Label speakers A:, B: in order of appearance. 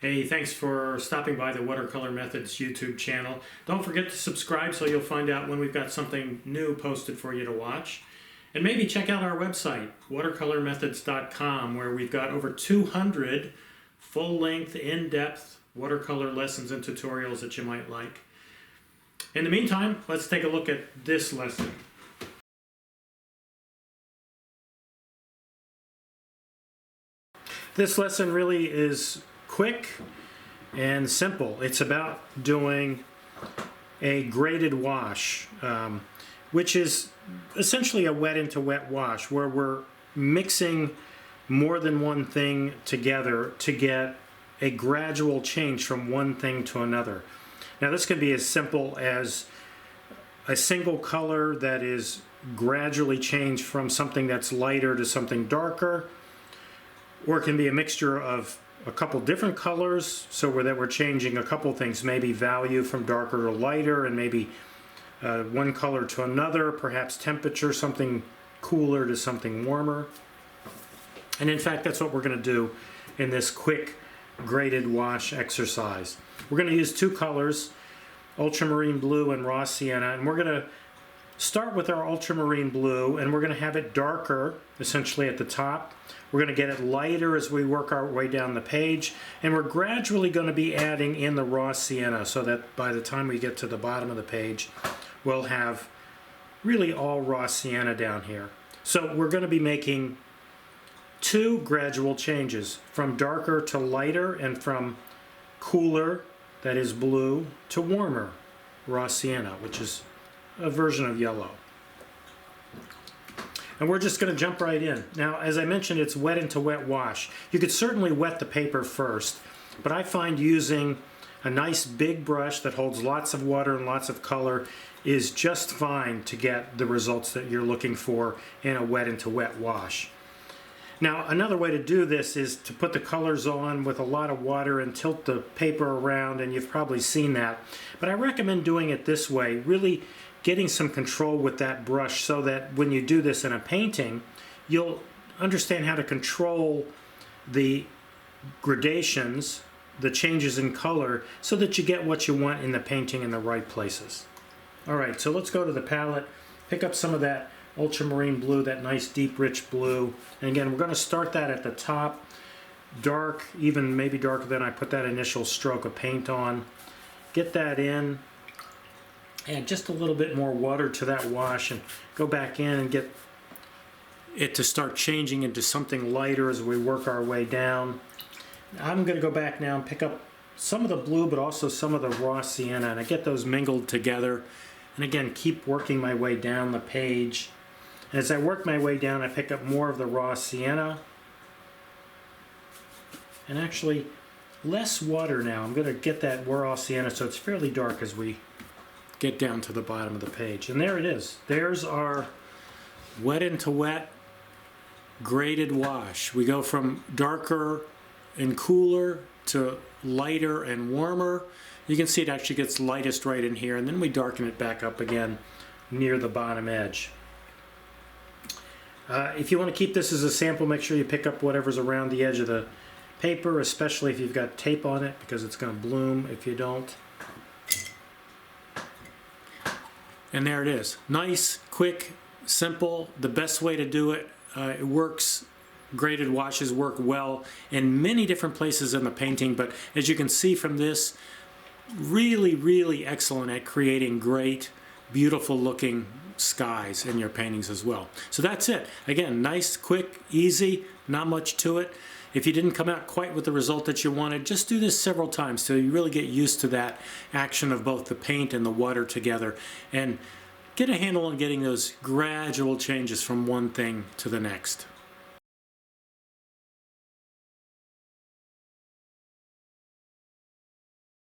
A: Hey, thanks for stopping by the Watercolor Methods YouTube channel. Don't forget to subscribe so you'll find out when we've got something new posted for you to watch. And maybe check out our website, watercolormethods.com, where we've got over 200 full-length, in-depth watercolor lessons and tutorials that you might like. In the meantime, let's take a look at this lesson. This lesson really is quick and simple. It's about doing a graded wash, which is essentially a wet into wet wash, where we're mixing more than one thing together to get a gradual change from one thing to another. Now this can be as simple as a single color that is gradually changed from something that's lighter to something darker, or it can be a mixture of a couple different colors, so that we're changing a couple things, maybe value from darker to lighter, and maybe one color to another, perhaps temperature, something cooler to something warmer. And in fact, that's what we're going to do in this quick graded wash exercise. We're going to use two colors, ultramarine blue and raw sienna, and we're going to start with our ultramarine blue, and we're going to have it darker essentially at the top. We're going to get it lighter as we work our way down the page, and we're gradually going to be adding in the raw sienna so that by the time we get to the bottom of the page, we'll have really all raw sienna down here. So we're going to be making two gradual changes, from darker to lighter and from cooler, that is blue, to warmer, raw sienna, which is a version of yellow. And we're just going to jump right in. Now, as I mentioned, it's wet into wet wash. You could certainly wet the paper first, but I find using a nice big brush that holds lots of water and lots of color is just fine to get the results that you're looking for in a wet into wet wash. Now, another way to do this is to put the colors on with a lot of water and tilt the paper around, and you've probably seen that. But I recommend doing it this way, really getting some control with that brush, so that when you do this in a painting, you'll understand how to control the gradations, the changes in color, so that you get what you want in the painting in the right places. Alright, so let's go to the palette, pick up some of that ultramarine blue, that nice deep rich blue, and again we're going to start that at the top, dark, even maybe darker than I put that initial stroke of paint on. Get that in, add just a little bit more water to that wash, and go back in and get it to start changing into something lighter as we work our way down. I'm going to go back now and pick up some of the blue, but also some of the raw sienna, and I get those mingled together, and again keep working my way down the page. And as I work my way down, I pick up more of the raw sienna, and actually less water now. I'm going to get that raw sienna so it's fairly dark as we get down to the bottom of the page. And there it is. There's our wet into wet graded wash. We go from darker and cooler to lighter and warmer. You can see it actually gets lightest right in here, and then we darken it back up again near the bottom edge. If you want to keep this as a sample, make sure you pick up whatever's around the edge of the paper, especially if you've got tape on it, because it's going to bloom if you don't. And there it is. Nice, quick, simple, the best way to do it. It works. Graded washes work well in many different places in the painting, but as you can see from this, really, really excellent at creating great, beautiful looking skies in your paintings as well. So that's it. Again, nice, quick, easy, not much to it. If you didn't come out quite with the result that you wanted, just do this several times so you really get used to that action of both the paint and the water together, and get a handle on getting those gradual changes from one thing to the next.